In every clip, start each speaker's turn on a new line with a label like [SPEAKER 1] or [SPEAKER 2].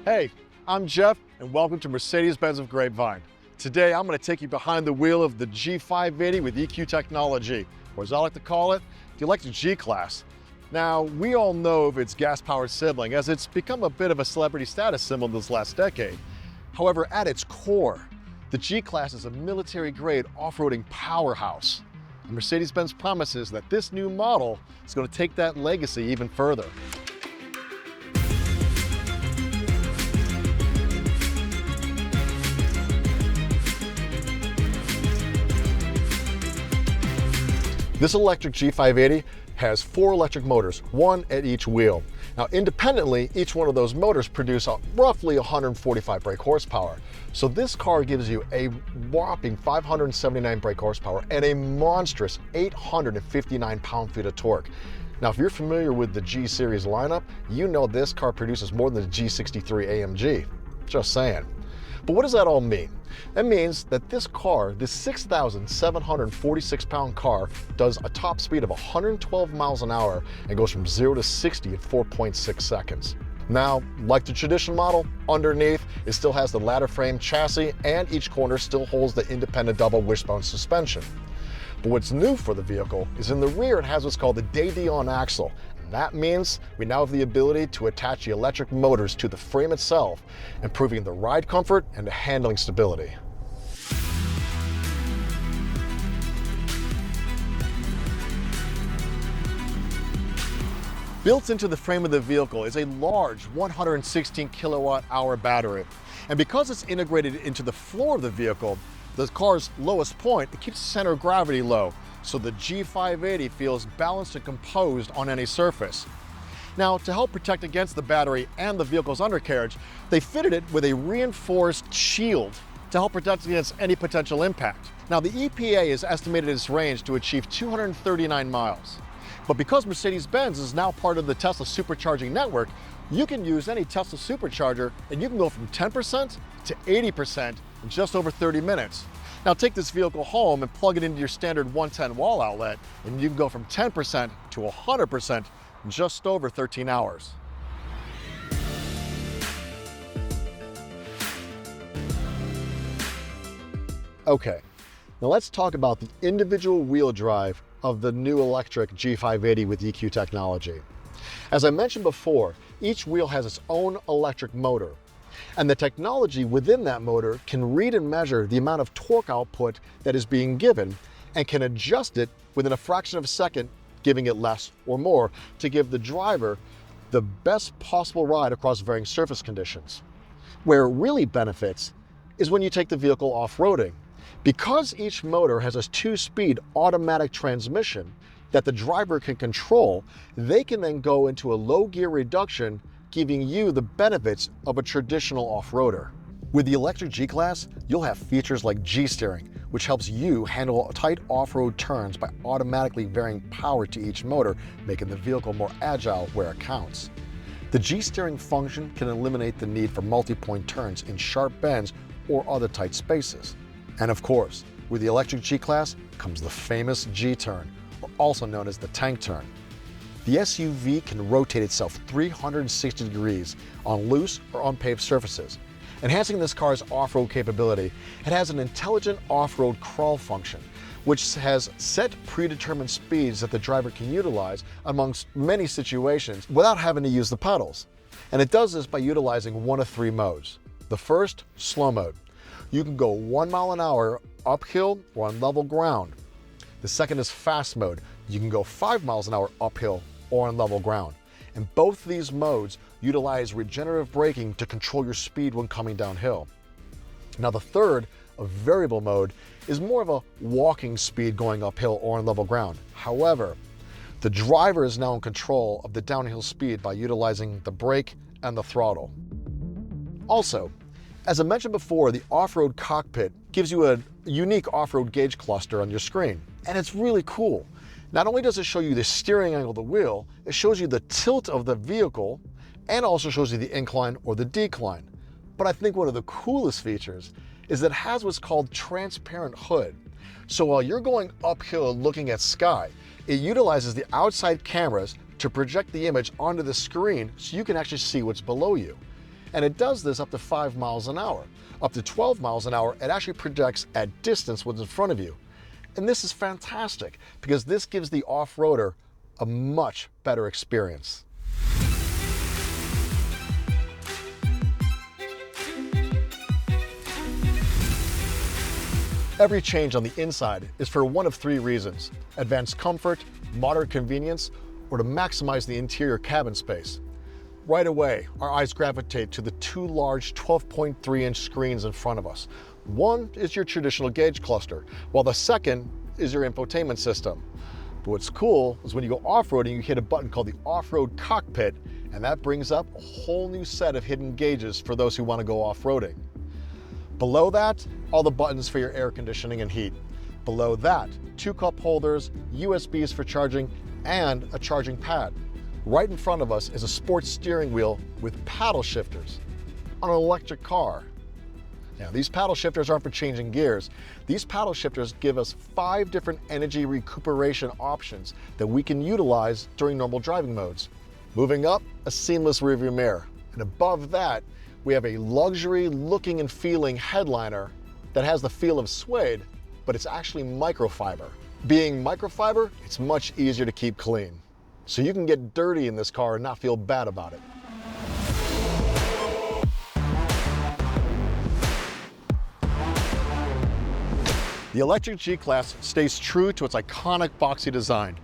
[SPEAKER 1] Hey, I'm Jeff, and welcome to Mercedes-Benz of Grapevine. Today, I'm going to take you behind the wheel of the G580 with EQ technology, or as I like to call it, the electric G-Class. Now, we all know of its gas-powered sibling, as it's become a bit of a celebrity status symbol this last decade. However, at its core, the G-Class is a military-grade off-roading powerhouse. And Mercedes-Benz promises that this new model is going to take that legacy even further. This electric G580 has 4 electric motors, 1 at each wheel. Now, independently, each one of those motors produce roughly 145 brake horsepower. So this car gives you a whopping 579 brake horsepower and a monstrous 859 pound-feet of torque. Now, if you're familiar with the G series lineup, you know this car produces more than the G63 AMG. Just saying. But what does that all mean? That means that this car, this 6,746 pound car, does a top speed of 112 miles an hour and goes from 0 to 60 in 4.6 seconds. Now, like the traditional model, underneath it still has the ladder frame chassis and each corner still holds the independent double wishbone suspension. But what's new for the vehicle is in the rear it has what's called the Day-D-On axle. That means we now have the ability to attach the electric motors to the frame itself, improving the ride comfort and the handling stability. Built into the frame of the vehicle is a large 116 kilowatt hour battery. And because it's integrated into the floor of the vehicle, the car's lowest point, it keeps the center of gravity low, so the G580 feels balanced and composed on any surface. Now, to help protect against the battery and the vehicle's undercarriage, they fitted it with a reinforced shield to help protect against any potential impact. Now, the EPA has estimated its range to achieve 239 miles. But because Mercedes-Benz is now part of the Tesla supercharging network, you can use any Tesla supercharger and you can go from 10% to 80% in just over 30 minutes. Now take this vehicle home and plug it into your standard 110 wall outlet and you can go from 10% to 100% in just over 13 hours. Okay, now let's talk about the individual wheel drive of the new electric G580 with EQ technology. As I mentioned before, each wheel has its own electric motor, and the technology within that motor can read and measure the amount of torque output that is being given and can adjust it within a fraction of a second, giving it less or more to give the driver the best possible ride across varying surface conditions. Where it really benefits is when you take the vehicle off-roading. Because each motor has a 2-speed automatic transmission that the driver can control, they can then go into a low gear reduction, giving you the benefits of a traditional off-roader. With the electric G-Class, you'll have features like G-Steering, which helps you handle tight off-road turns by automatically varying power to each motor, making the vehicle more agile where it counts. The G-Steering function can eliminate the need for multi-point turns in sharp bends or other tight spaces. And of course, with the electric G-Class comes the famous G-Turn, or also known as the tank turn. The SUV can rotate itself 360 degrees on loose or unpaved surfaces. Enhancing this car's off-road capability, it has an intelligent off-road crawl function, which has set predetermined speeds that the driver can utilize amongst many situations without having to use the pedals. And it does this by utilizing one of 3 modes. The first, slow mode. You can go 1 mile an hour uphill or on level ground. The second is fast mode. You can go 5 miles an hour uphill or on level ground. And both these modes utilize regenerative braking to control your speed when coming downhill. Now the third, a variable mode, is more of a walking speed going uphill or on level ground. However, the driver is now in control of the downhill speed by utilizing the brake and the throttle. Also, as I mentioned before, the off-road cockpit gives you a unique off-road gauge cluster on your screen, and it's really cool. Not only does it show you the steering angle of the wheel, it shows you the tilt of the vehicle and also shows you the incline or the decline. But I think one of the coolest features is that it has what's called transparent hood. So while you're going uphill looking at sky, it utilizes the outside cameras to project the image onto the screen so you can actually see what's below you. And it does this up to 5 miles an hour. Up to 12 miles an hour, it actually projects at distance what's in front of you. And this is fantastic because this gives the off-roader a much better experience. Every change on the inside is for one of 3 reasons: advanced comfort, modern convenience, or to maximize the interior cabin space. Right away, our eyes gravitate to the 2 large 12.3-inch screens in front of us. One is your traditional gauge cluster, while the second is your infotainment system. But what's cool is when you go off-roading, you hit a button called the off-road cockpit, and that brings up a whole new set of hidden gauges for those who want to go off-roading. Below that, all the buttons for your air conditioning and heat. Below that, 2 cup holders, USBs for charging, and a charging pad. Right in front of us is a sports steering wheel with paddle shifters on an electric car. Now, these paddle shifters aren't for changing gears. These paddle shifters give us 5 different energy recuperation options that we can utilize during normal driving modes. Moving up, a seamless rearview mirror. And above that, we have a luxury looking and feeling headliner that has the feel of suede, but it's actually microfiber. Being microfiber, it's much easier to keep clean. So you can get dirty in this car and not feel bad about it. The electric G-Class stays true to its iconic boxy design,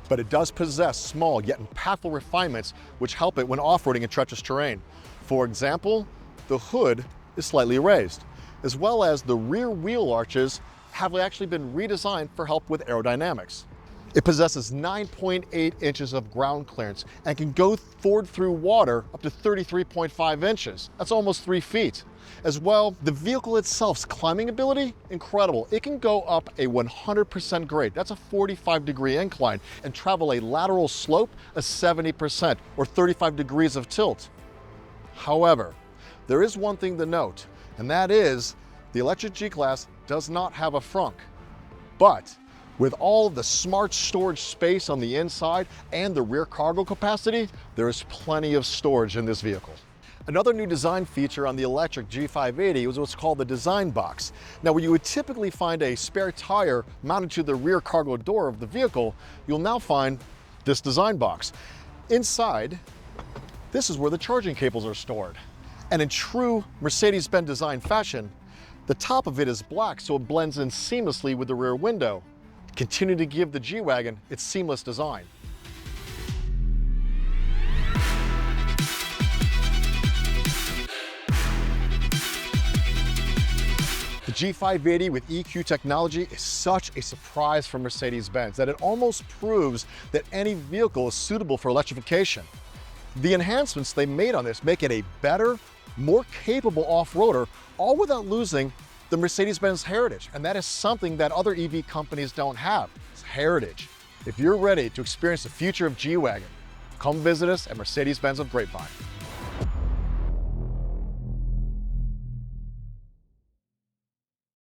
[SPEAKER 1] but it does possess small yet impactful refinements which help it when off-roading in treacherous terrain. For example, the hood is slightly raised, as well as the rear wheel arches have actually been redesigned for help with aerodynamics. It possesses 9.8 inches of ground clearance and can go forward through water up to 33.5 inches. That's almost 3 feet. As well, the vehicle itself's climbing ability, incredible. It can go up a 100% grade. That's a 45-degree incline and travel a lateral slope of 70% or 35 degrees of tilt. However, there is one thing to note, and that is the electric G-Class does not have a frunk. But with all the smart storage space on the inside and the rear cargo capacity, there is plenty of storage in this vehicle. Another new design feature on the electric G580 was what's called the design box. Now, where you would typically find a spare tire mounted to the rear cargo door of the vehicle, you'll now find this design box. Inside, this is where the charging cables are stored. And in true Mercedes-Benz design fashion, the top of it is black so it blends in seamlessly with the rear window, continuing to give the G-Wagen its seamless design. The G580 with EQ technology is such a surprise for Mercedes-Benz that it almost proves that any vehicle is suitable for electrification. The enhancements they made on this make it a better, more capable off-roader, all without losing the Mercedes-Benz heritage. And that is something that other EV companies don't have. It's heritage. If you're ready to experience the future of G-Wagen, come visit us at Mercedes-Benz of Grapevine.